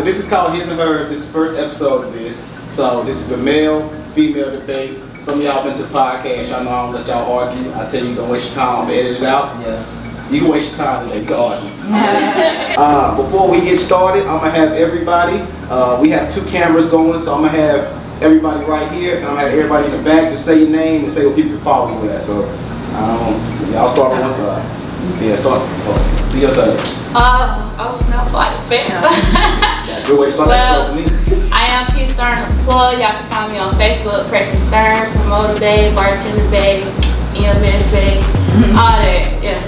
so this is called His and Hers. This is the first episode of this. So this is a male-female debate. Some of y'all been to the podcast. Y'all know I don't let y'all argue. I tell you, don't waste your time. I'm edit it out. Yeah. You can waste your time today. You can argue. Before we get started, I'm gonna have everybody. We have 2 cameras going, so I'm gonna have everybody right here, and I'm gonna have everybody in the back to say your name and say what people can follow you at. So y'all start from one side. Yeah, start. Do your side. Oh, snap like fair. Good way to start that stuff for me. I am Sturn Employee. Y'all can find me on Facebook, Precious Sturn, Promoter Bay, Bartender Bay, EMS Bay, all that, yeah.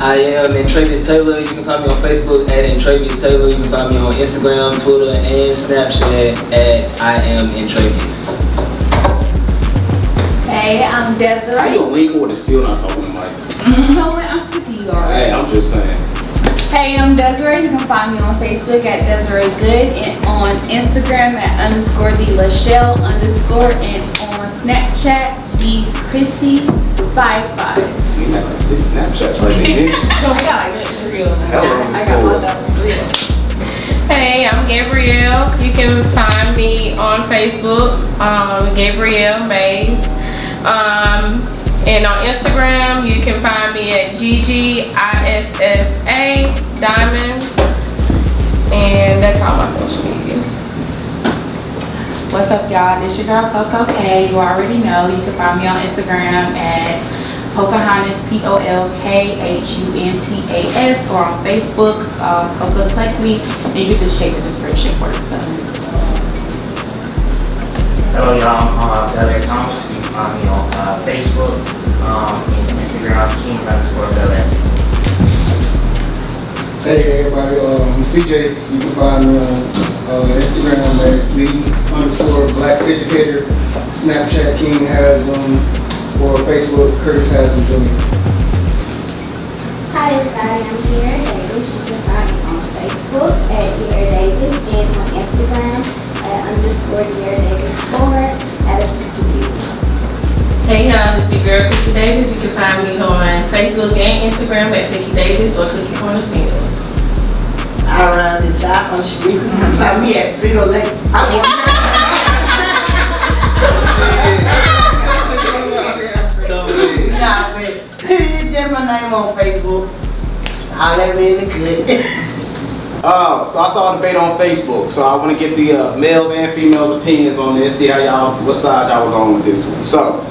I am Antravious Taylor. You can find me on Facebook at Antravious Taylor. You can find me on Instagram, Twitter, and Snapchat at I am Antravious. Hey, I'm Desiree. How you gonna link with it still not talking to Mike? You know what? I'm sick of you already. Hey, I'm just saying. Hey, I'm Desiree. You can find me on Facebook at Desiree Good and on Instagram at _TheLachelle_ and on Snapchat @Chrissy55. You have like 6 Snapchats right there. I got like 3 of them. Hell, I got my stuff on 3 of them. Hey, I'm Gabrielle. You can find me on Facebook, Gabrielle Mays. And on Instagram, you can find me at GGISSA Diamond. And that's all my social media. What's up, y'all? This your girl Coca Kleckley. You already know. You can find me on Instagram at Pocahontas POLKHUNTAS or on Facebook Coca Kleckley. And you can just check the description for the stuff. Hello y'all, I'm Belaire Thomas. You can find me on Facebook, and Instagram, King_Belaire. Hey everybody, I'm CJ. You can find me on Instagram at _BlackEducator, Snapchat King Haslem, or Facebook Curtis Haslem Jr. Hi everybody, I'm Diara Davis. You can find me on Facebook at Diara Davis and on Instagram at _Diara Davis 4 at Hey y'all, it's your girl Cookye Davis. You can find me on Facebook and Instagram at Cookye Davis or Cookie Corner Films. Around the top on Shamika. You can find me at Frito Lake. It's just my name on Facebook. I'll let me in the good. So I saw a debate on Facebook, so I want to get the males and females opinions on this, see how y'all, what side y'all was on with this one. So,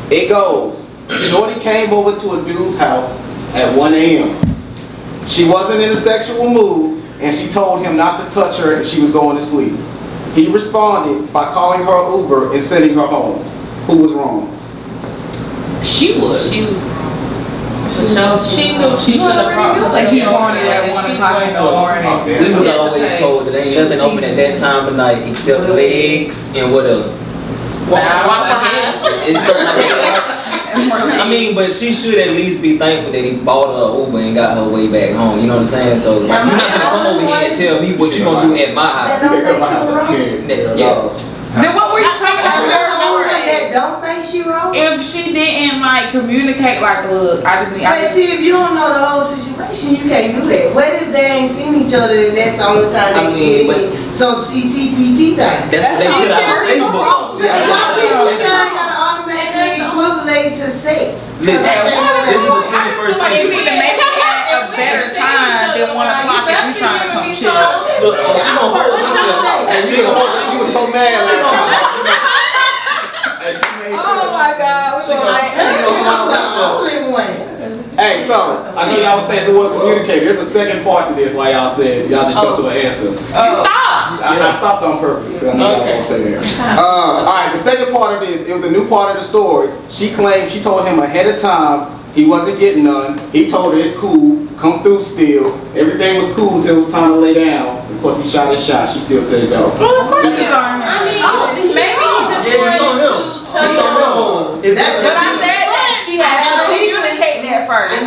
it goes, Shorty came over to a dude's house at 1 a.m. She wasn't in a sexual mood, and she told him not to touch her and she was going to sleep. He responded by calling her Uber and sending her home. Who was wrong? She was wrong. She knew she should have brought Like he wanted at 1 o'clock in the morning. We was always told that ain't nothing open at that time of night except legs and what else? And stuff like that. I mean, but she should at least be thankful that he bought her Uber and got her way back home. You know what I'm saying? So like, you're not gonna come over here and tell me what you gonna do at my house. Yeah. Then what were you talking about? Don't think she wrong. If she didn't like communicate, like, look, But see, if you don't know the whole situation, you can't do that. What if they ain't seen each other and that's the only time they get in? So CTPT time. That's what they put out on Facebook. See, a lot of people gotta automatically equivalent to sex. Listen, this is the 21st like you century. need to make it at a better time than 1 o'clock if you trying to come chill. Look, she gonna hold herself. You was so mad last time. Oh my God, Hey, so I know y'all was saying the word communicate. There's a second part to this. Why y'all said y'all just jumped to an answer. Stop! I stopped on purpose because I know y'all gonna say that. All right, the second part of this, it was a new part of the story. She claimed she told him ahead of time he wasn't getting none. He told her it's cool, come through still. Everything was cool until it was time to lay down. Of course, he shot his shot. She still said no. Well, of course it's on her. I mean, maybe he just It's on him. It's on him. Is that But I said that she had to communicate that first.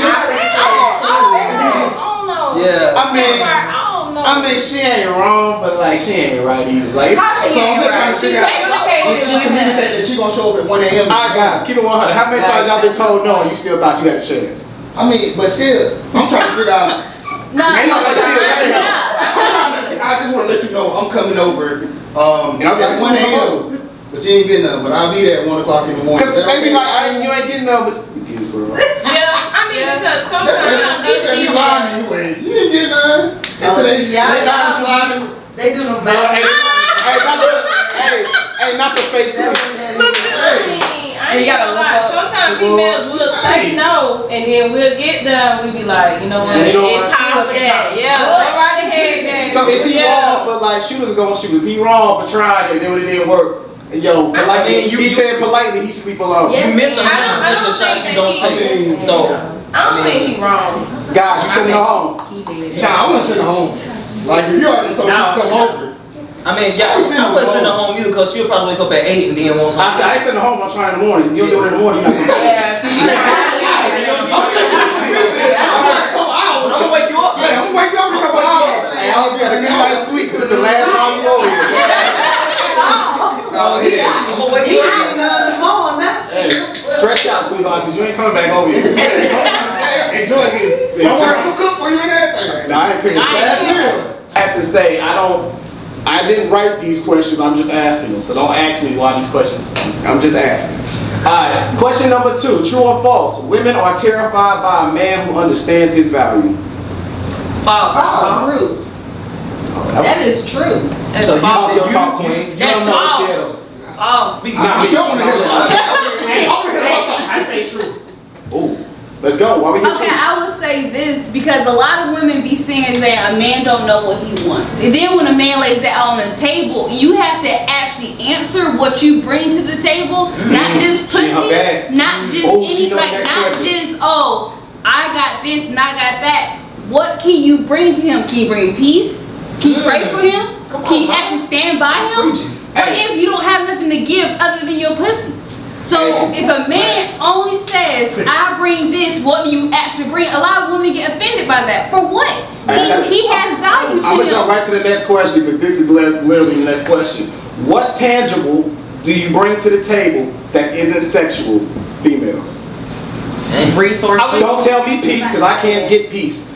Yeah. I mean, she ain't wrong, but like she ain't right either. Like, How she ain't right? She If she communicated that she gonna show up at 1 a.m. Alright guys, keep it 100. How many times y'all been told no and you still thought you had a chance? I mean, but still, I'm trying to figure out. Ain't no like still, coming over. And I'll be like, 1 a.m. But you ain't getting nothing. But I'll be there at 1 o'clock in the morning. Cause they be like, you ain't getting nothing, but you get some. Yeah, I mean, because sometimes That's lying anyway. You ain't getting none. Until they down the slide. They do them Hey, not the fake stuff. I ain't gonna lie. Sometimes females will say no, and then we'll get done. We be like, you know what? It's time for that. Yeah. Go right ahead. So is he wrong for like shooters gonna shoot? Is he wrong for trying it? Then when it didn't work, and yo, politely, he said politely he sleep alone. You miss a man the shots you don't take. So I don't think he wrong. guys, you send her home. Nah, I want to send her home. Like if you already told her to come over. I mean, yeah, I wouldn't send her home either because she'll probably wake up at 8 and then want something. I said I ain't send her home. I'm trying in the morning. You don't do it in the morning. Yeah. I'm gonna wake you up. I'm gonna wake you up in a couple hours. Hey, I hope you had a good night's sleep because it's the last time you over here. Oh yeah. I'm gonna wake you up. Hey, stretch out, sweetheart, because you ain't coming back over here. Enjoy this. I'm gonna cook for you and everything. No, I ain't cooking last meal. I have to say, I didn't write these questions, I'm just asking them. So don't ask me why these questions, I'm just asking. Alright, question number 2, true or false? Women are terrified by a man who understands his value. False. True. That is true. So you talk queen. You don't know the shadows. False. Speak Nah, for me. you don't want to hear I say true. Ooh, let's go. Why we here? Okay, I would say this because a lot of women be saying that a man don't know what he wants. And then when a man lays that on the table, you have to actually answer what you bring to the table, not just pussy, not just I got this and I got that. What can you bring to him? Can you bring peace? Can you pray for him? Can you actually stand by him? What if you don't have nothing to give other than your pussy? So if a man only says, I bring this, what do you actually bring? A lot of women get offended by that. For what? He has value to I'm going to him. jump right to the next question because this is literally the next question. What tangible do you bring to the table that isn't sexual, females? Resources. Don't tell me peace because I can't get peace.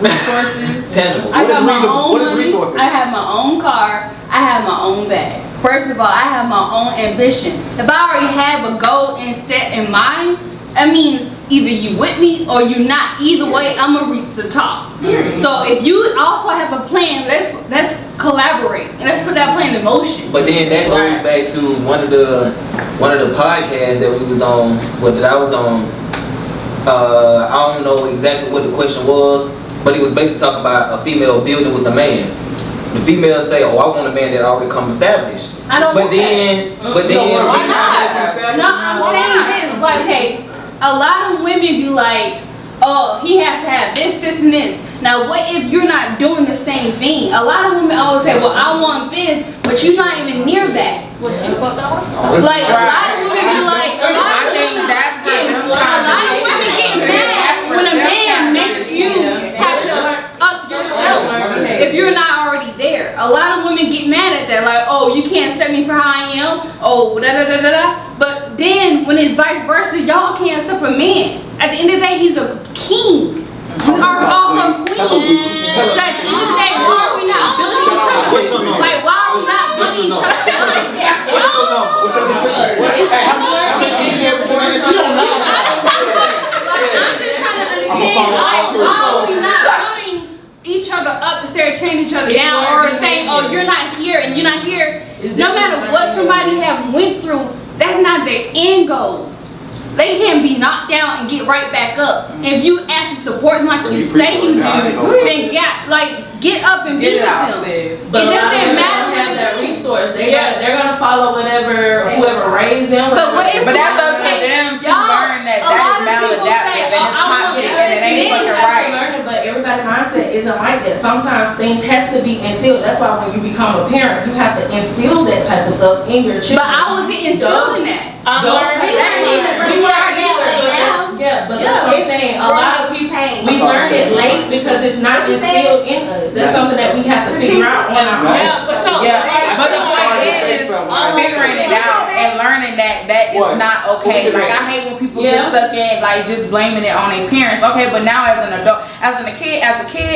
Resources. Tangible. I got my own What is money, resources? I have my own car. I have my own bag. First of all, I have my own ambition. If I already have a goal and set in mind, that means either you with me or you not. Either way, I'm gonna reach the top. So if you also have a plan, let's collaborate and let's put that plan in motion. But then that goes back to one of the podcasts that we was on, that I was on. I don't know exactly what the question was, but it was basically talking about a female building with a man. The female say, "Oh, I want a man that already come established." I don't want but then, why not? No, I'm saying this. Like, hey, a lot of women be like, "Oh, he has to have this, this, and this." Now, what if you're not doing the same thing? A lot of women always say, "Well, I want this," but you're not even near that. Well, she fucked up. Like a lot of women be like, a lot of women get mad when a man makes you have to up yourself if you're not already there. A lot of women get mad at that, like, "Oh, you can't accept me for how I am." Oh, da da da da da. But then when it's vice versa, y'all can't accept a man. At the end of the day, he's a king. We are also queens. So at the end of the day, why are we not building each other? Like, why are we not building each other? What's your number? Like, I'm just trying to understand, like, why are we not building each other up instead of tearing each other down or saying, "Oh, you're not here and you're not here." No matter what somebody have went through, that's not their end goal. They can be knocked down and get right back up. If you actually support them like you say you do, then get up and be with them. It But doesn't matter. have that resource. They're gonna follow whoever raised them. But what if But that's up to them to learn that is maladaptive and it's toxic and it ain't fucking right. But everybody's mindset isn't like that. Sometimes things have to be instilled. That's why when you become a parent, you have to instill that type of stuff in your children. But I wasn't instilled in that. But that's what I'm saying. A lot of people, we learn it late because it's not instilled in us. That's something that we have to figure out on our own. Yeah, for sure. Yeah, but the point is, figuring it out and learning that is not okay. Like I hate when people get stuck in like just blaming it on their parents. Okay, but now as an adult, as a kid,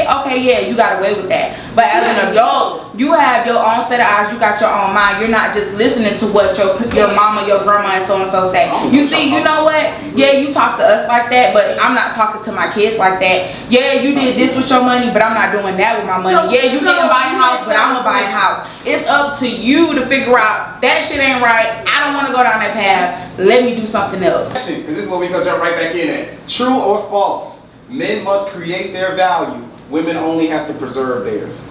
okay, yeah, you got away with that. But as an adult, you have your own set of eyes. You got your own mind. You're not just listening to what your mama, your grandma, and so and so say. You see, you know what? Yeah, you talk to us like that, but I'm not talking to my kids like that. Yeah, you did this with your money, but I'm not doing that with my money. Yeah, you didn't buy a house, but I'm gonna buy a house. It's up to you to figure out that shit ain't right. I don't want to go down that path. Let me do something else. Because this is what we gonna jump right back in at. True or false? Men must create their value. Women only have to preserve theirs.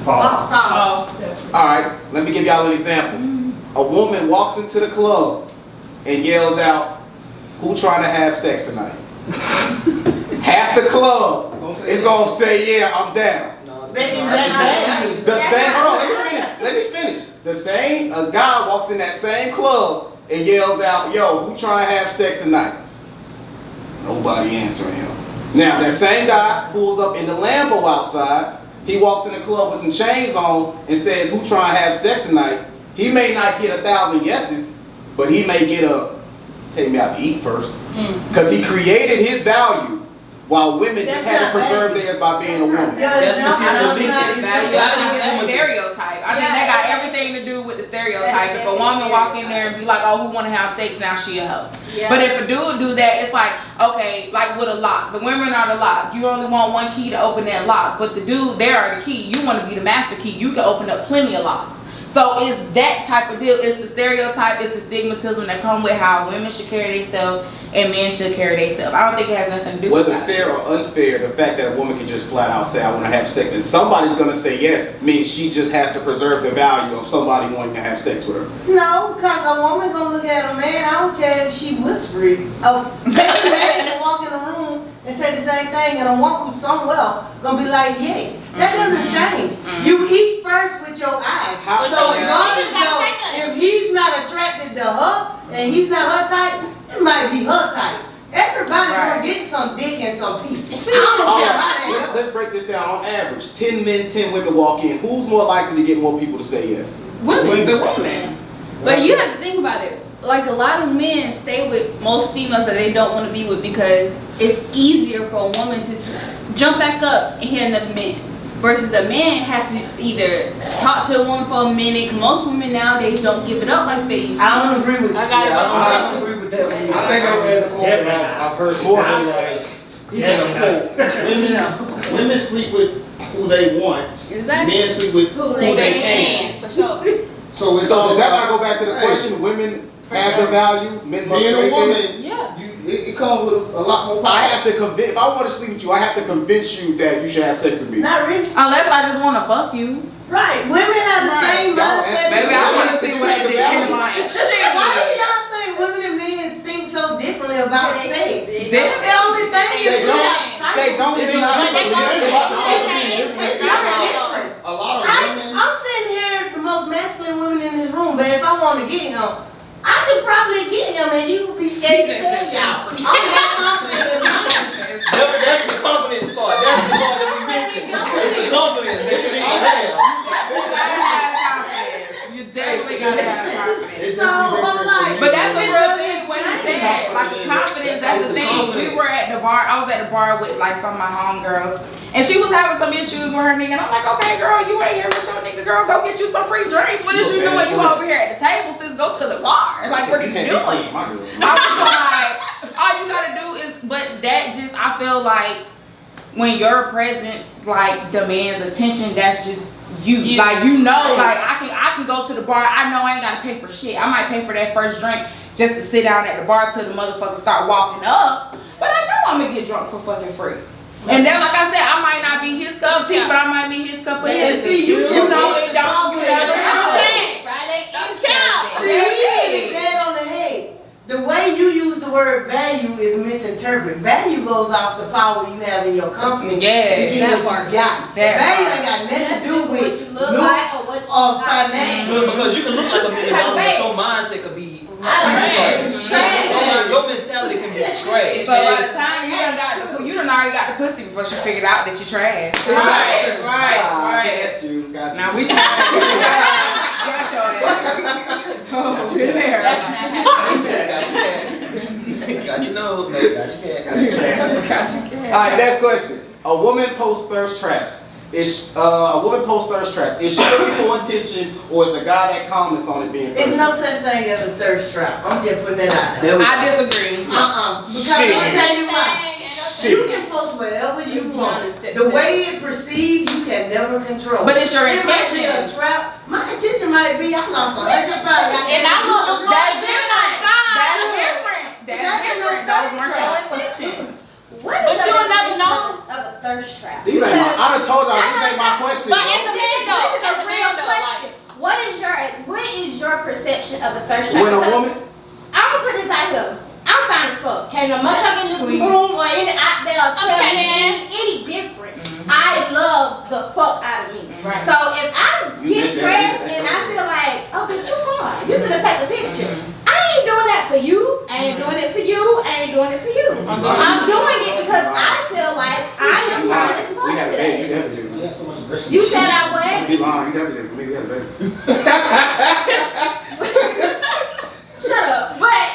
False. All right, let me give y'all an example. A woman walks into the club and yells out, "Who trying to have sex tonight?" Half the club is gonna say, "Yeah, I'm down." The same. Hold on, let me finish. The same. A guy walks in that same club and yells out, "Yo, who trying to have sex tonight?" Nobody answering him. Now that same guy pulls up in the Lambo outside. He walks in the club with some chains on and says, "Who trying to have sex tonight?" He may not get 1,000 yeses, but he may get a "take me out to eat first," because he created his value. While women just had to preserve theirs by being a woman. That's materialistic. It's a stereotype. I think that got everything to do with the stereotype. If a woman walk in there and be like, "Oh, who want to have sex?" Now she a hoe. But if a dude do that, it's like, okay, like with a lock. The women are the lock. You only want one key to open that lock. But the dude, they are the key. You want to be the master key. You can open up plenty of locks. So it's that type of deal. It's the stereotype. It's the stigmatism that come with how women should carry themselves and men should carry themselves. I don't think it has nothing to do with whether fair or unfair. The fact that a woman can just flat out say, "I want to have sex," and somebody's gonna say yes, means she just has to preserve the value of somebody wanting to have sex with her. No, because a woman gonna look at a man. I don't care if she whispering. A man can walk in a room and say the same thing, and a woman somewhere gonna be like, "Yes." That doesn't change. You eat first with your eyes. So regardless of if he's not attracted to her and he's not her type, it might be her type. Everybody gonna get some dick and some pee. I don't care how that goes. Let's break this down. On average, 10 men, 10 women walk in. Who's more likely to get more people to say yes? Women. But you have to think about it. Like a lot of men stay with most females that they don't want to be with because it's easier for a woman to jump back up and hit another man. Versus a man has to either talk to a woman for a minute. Most women nowadays don't give it up like they used to. I don't agree with you. I don't agree with that. I think as a quote I've heard more like women sleep with who they want. Exactly. Men sleep with who they can. For sure. So does that not go back to the question? Women have the value. Men must being a woman. Yeah. It comes with a lot more power. I have to convince. If I want to sleep with you, I have to convince you that you should have sex with me. Not really. Unless I just want to fuck you. Right. Women have the same mindset. Maybe I want to see what they do. Why do y'all think women and men think so differently about sex? The only thing is they don't. It's not different. A lot of women. I'm sitting here, the most masculine woman in this room, but if I want to get him, I could probably get him and he would be scared to tell y'all. I'm not confident in myself. That's the confidence part. That's the part that we missing. It's the confidence that you need to have. You definitely gotta have confidence. So I'm like, but that's the real thing when you say that. Like the confidence, that's the thing. We were at the bar. I was at the bar with like some of my homegirls. And she was having some issues with her nigga. And I'm like, okay, girl, you ain't here with your nigga. Girl, go get you some free drinks. What is you doing? You over here at the table, sis, go to the bar. Like, what are you doing? I was like, all you gotta do is, but that just, I feel like when your presence like demands attention, that's just you. Like, you know, like I can go to the bar. I know I ain't gotta pay for shit. I might pay for that first drink just to sit down at the bar till the motherfuckers start walking up. But I know I'm gonna get drunk for fucking free. And then, like I said, I might not be his cup of tea, but I might be his cup of tea. See, you know it don't. You never Friday is Thursday. See, dead on the head. The way you use the word value is misinterpreted. Value goes off the power you have in your company. Yeah, to get what you got. Value ain't got nothing to do with looks or financial. Because you can look like $1 million, but your mindset could be your mentality can be trash. So by the time you done already got the pussy before she figured out that you trash. Right. That's true. Got you. Now we got your ass. Belaire. That's not happening. Got your nose. No, got your cat. Alright, next question. A woman posts thirst traps. Is a woman posts thirst traps. Is she looking for attention, or is the guy that comments on it being There's thirsty? no such thing as a thirst trap. I'm just putting that out there. I disagree. Because Shit. I'll tell you what. Shit. You can post whatever you want. The way it perceived, you can never control. But it's your It might be intention. a trap. My intention might be I lost 100 pounds. And I look That's different. That's different. That's different. Those weren't your intentions. What But is you your will never definition know. of a thirst trap? These ain't my, I done told y'all, these ain't my questions. But it's a man though. This is It's a a real man though. question. What is your perception of a thirst trap? When a Because woman, I'm gonna put this out here. I'm fine as fuck. Can a motherfucker in this room or any out there tell me any different? I love the fuck out of me. Right. So if I You get did that, dressed you did and that. I feel like, oh bitch, you fine. You're gonna take a picture. I ain't doing that for you. I ain't doing it for you. I ain't doing it for you. I'm doing it because I feel like I am fine as fuck we had a baby, you today. definitely do. Yeah, so much aggression. You said I would? You be lying, you definitely do. Maybe we had a baby. Shut up. But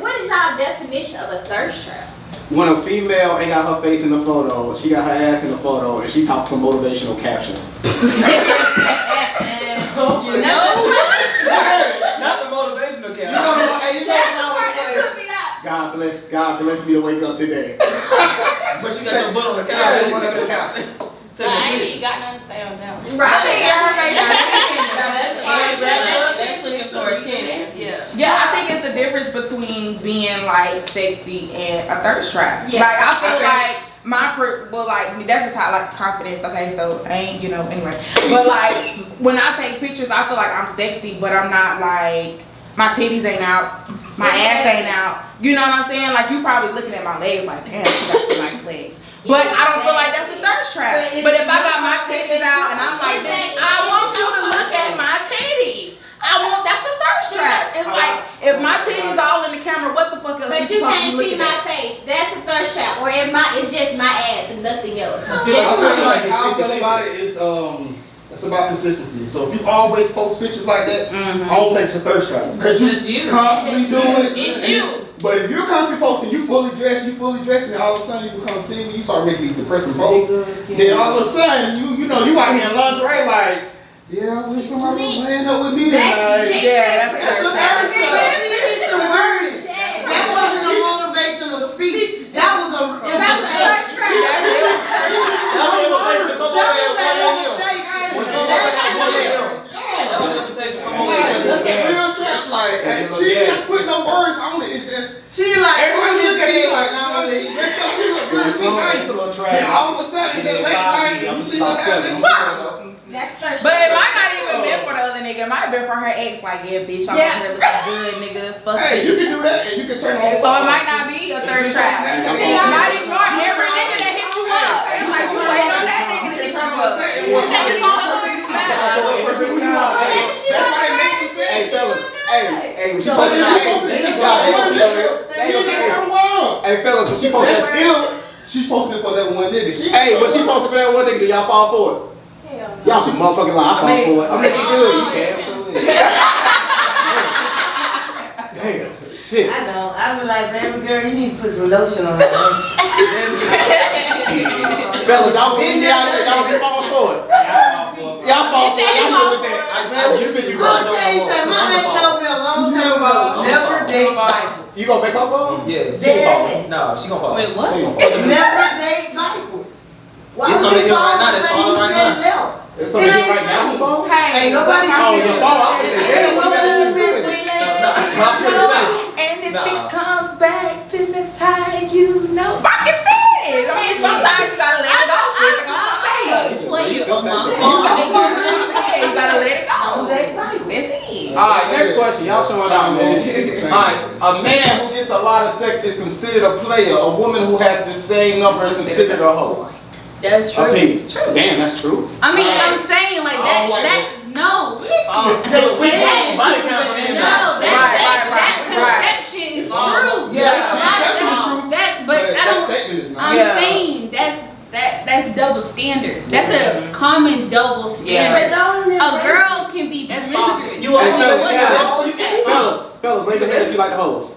what is y'all definition of a thirst trap? When a female ain't got her face in the photo, she got her ass in the photo, and she talks some motivational caption. You know? Not the motivational You cat. know, hey, you know That's what the I part always that say? took me out. God bless me to wake up today. But you got your butt on the couch. Yeah, you on the couch. Take I a ain't picture. even got nothing to say on that. I think everybody That's looking for attention. Yeah. Yeah, I think it's the difference between being like sexy and a thirst trap. Yeah. Like I feel like that's just how like confidence. Okay, so I ain't anyway. But like when I take pictures, I feel like I'm sexy, but I'm not like my titties ain't out, my ass ain't out. You know what I'm saying? Like you probably looking at my legs like, damn, she got some nice legs. But I don't feel like that's a thirst trap. But if I got my titties out and I'm like, bitch, I want you to look at my titties. That's a thirst trap. It's like if my titties all in the camera, what the fuck else? But you can't see my face. That's a thirst trap. Or if it's just my ass and nothing else. I feel like how I feel about it is it's about consistency. So if you always post pictures like that, I don't think it's a thirst trap because you constantly do it. It's you. But if you're constantly posting, you fully dressed, and all of a sudden you become single, you start making these depressing posts. Then all of a sudden you out here in lingerie like, yeah, I wish somebody was laying up with me tonight. Yeah, that's a That's a thirst trap. thirst trap. Finish the word. That wasn't a motivational speech. That was a thirst trap. That's a real trap. Like, she ain't putting no words on it. It's just She like, every time you look at you like, no, she dressed up, she look good, she nice. Then all of a sudden, that late night, you see what's happening. That's thirst But it trap. might not even been for the other nigga. It might have been for her ex. Like, yeah, bitch, I'm out here looking good, nigga. Fuck Hey, you can do that, and you can turn on. So it might not be a thirst trap. Not ignore every nigga that hit you up. It's like you wait on that nigga to hit you up. That's why it makes sense. Hey, fellas. Hey, when she But posted Hey, fellas, when she posted That's ill. She's posting it for that one nigga. Hey, when she posted for that one nigga, do y'all fall for it? Y'all should motherfucking lie. I fall for it. I'm making good. You can. Damn. Shit. I know. I be like, baby girl, you need to put some lotion on her. Fellas, y'all been there, y'all be falling for it. Y'all fall for it. Y'all know with that. Man, you think you I'm right. gonna tell you something. My aunt told me a long time ago, never date backwards. You gonna make her fall? Yeah. She gonna fall. No, she gonna fall. Wait, what? She gonna fall. Never date backwards. Why It's would on the you hill right fall now, the that's same falling you right said now. left? It's on the hill right now. Who fall? Ain't nobody Oh, you fall. I was saying, damn, what better you do? I'm finna say. And if Nah. it comes back, then that's how you know. I can say it. I mean, sometimes you gotta let it go. Play You it. gotta let it go. Don't date backwards. That's it. Alright, next question. Y'all showing out, man. Alright, a man who gets a lot of sex is considered a player. A woman who has the same number is considered a hoe. That's true. Opinions. Damn, that's true. I mean, I'm saying like no. That conception is true. But I don't. I'm saying that's double standard. That's a common double standard. But don't A girl can be promiscuous. You are Fellas, raise your hand if you like the hoes.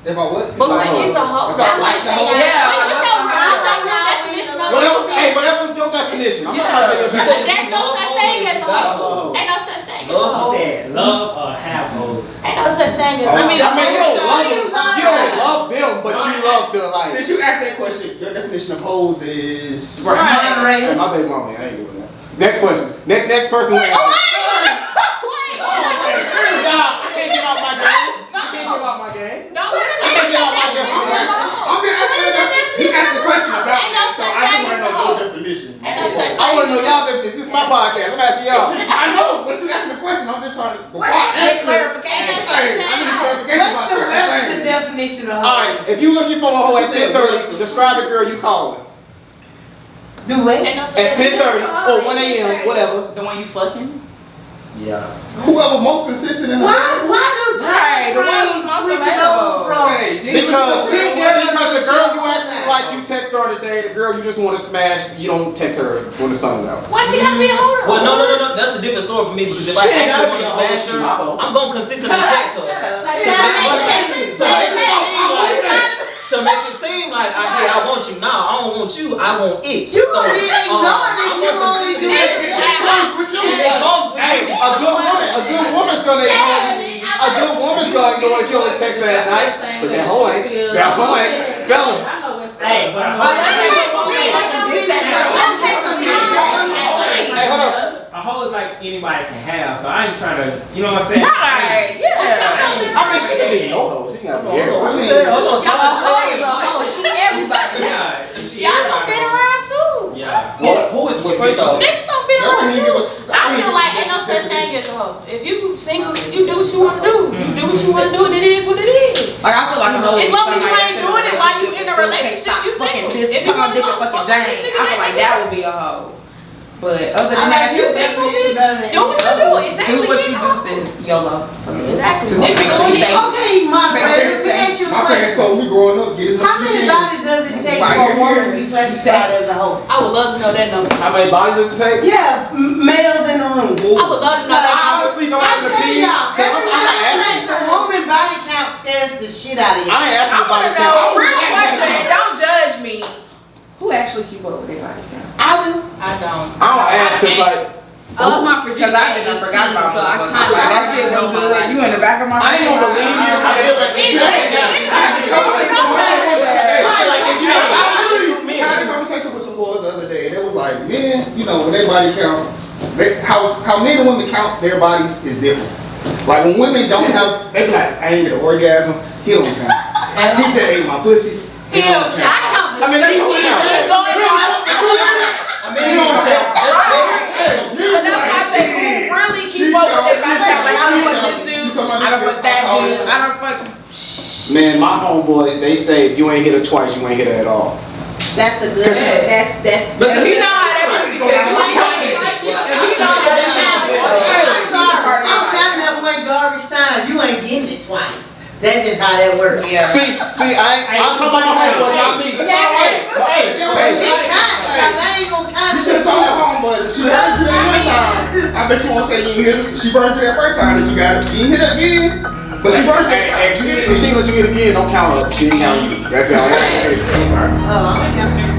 If I what? But what is a hoe though? Like, Yeah. what's your real definition of Whatever, hey, whatever's your definition. I'm not trying to tell you a definition. There's no such thing as a hoe. Ain't no such thing as a You hoe. said love or have hoes. Ain't no such thing as a hoe. I mean, you don't love them. You don't love them, but you love to like. Since you asked that question, your definition of hoes is Hey, my baby mama, I ain't doing that. Next question. Next person. Wait. I can't give out my game. I can't give out my game. No, I can't give out my definition. I'm just asking. He asked a question about Ain't no me, so such I thing just want to as a know hoe. your definition. Ain't no such I want to know y'all definition. This is my podcast. I'm asking y'all. I know, but you asking the question. I'm just trying to. Before I answer, clarification. hey, I need clarification about What's the certain rest of the things. definition of All hoe? right, if you looking for a hoe at 10:30, describe the girl you calling. Do what? Ain't no such At thing. 10:30 or 1 a.m., whatever. The one you fucking? Yeah. Whoever most consistent in the Why do Right, the one who's time most switch it available. over from? Hey, Because Big girl the girl you to actually like, you text her today. The girl you just want to smash, you don't text her when the sun's out. Why she gotta be a hoe? Well, no. That's a different story for me because if I Shit, actually gotta want be to a smash hoe. her, My hoe. I'm gonna consistently text her. To make it seem like, hey, I want you. Nah, I don't want you. I want it. You gonna be ignored if I'm you gonna only do consistently it. Hey, a good woman's gonna ignore you. A good woman's gonna ignore if you only text her at night. But that hoe ain't. Fellas. Hey, but Hey, hold up. a hoe is like anybody can have, so I ain't trying to, you know what I'm saying? Right, yeah. I mean, she can be no hoe. She can be everybody. What you said? Hold on. A hoe is a hoe. She everybody. Yeah. and she Y'all done everybody been hoe. around too. Yeah. Well, first off, Niggas done been around too. I feel like ain't no such thing as a hoe. If you single, you do what you wanna do. You do what you wanna do, and it is what it is. Like, I feel like a hoe. As long as you ain't doing it while you in a relationship, you fucking single. this If you tongue, wanna dick, go and fucking fuck with Jane. this I nigga, feel like that would be a hoe. But other than I that, like you you single, definition bitch. of it. do what you do. Exactly. Do what you do, sis. YOLO. Exactly. Just make sure you say. Okay, my Make brother, sure let me ask you a My parents question. told me growing up, get as much How as you many can. bodies does it take Like for a your woman to ears. be classified as a hoe? I would love to know that number. How many bodies does it take? Yeah, males in the room. I would love to know that I number. honestly don't I have an tell opinion. y'all, 'Cause I'm not asking. the woman body count scares the shit out of you. I ain't asking I the want body to know, count. real question, and don't judge me. Who actually keep up with their body count? I do. I don't. I don't ask because like. I lost my virginity Because I at didn't 18, forgot about so I it. kind of Like, that shit went good. You in the back of my I ain't gonna believe you. I feel like He's I had a conversation with some boys the other day, and it was like, men, you know, when their body counts, how men and women count their bodies is different. Like when women don't have, they be like, I ain't get an orgasm, he don't count. He just ate my pussy, he don't count. I count the I mean, they don't count. But that's why I say, who really keep up with their body count? Like, I don't fuck this dude. I don't fuck that dude. I don't fuck. Man, my homeboy, they say if you ain't hit her twice, you ain't hit her at all. That's a good. That's. If you know how that pussy feel, you ain't gonna get it. If you know how that pussy feel, I'm sorry. I'm counting that one garbage time. You ain't getting it twice. That's just how that works. yeah. See, I'm talking about my homeboy, not me. It's all right. It's time, because I ain't gonna count You it. should have told your homeboy, she burned you that one time. I bet you won't say you ain't hit her. She burned you that first time that you got it. You ain't hit her again, but she burned you that time. If she let you hit again, don't count her. She ain't count you. That's how it is. Oh, I'm counting.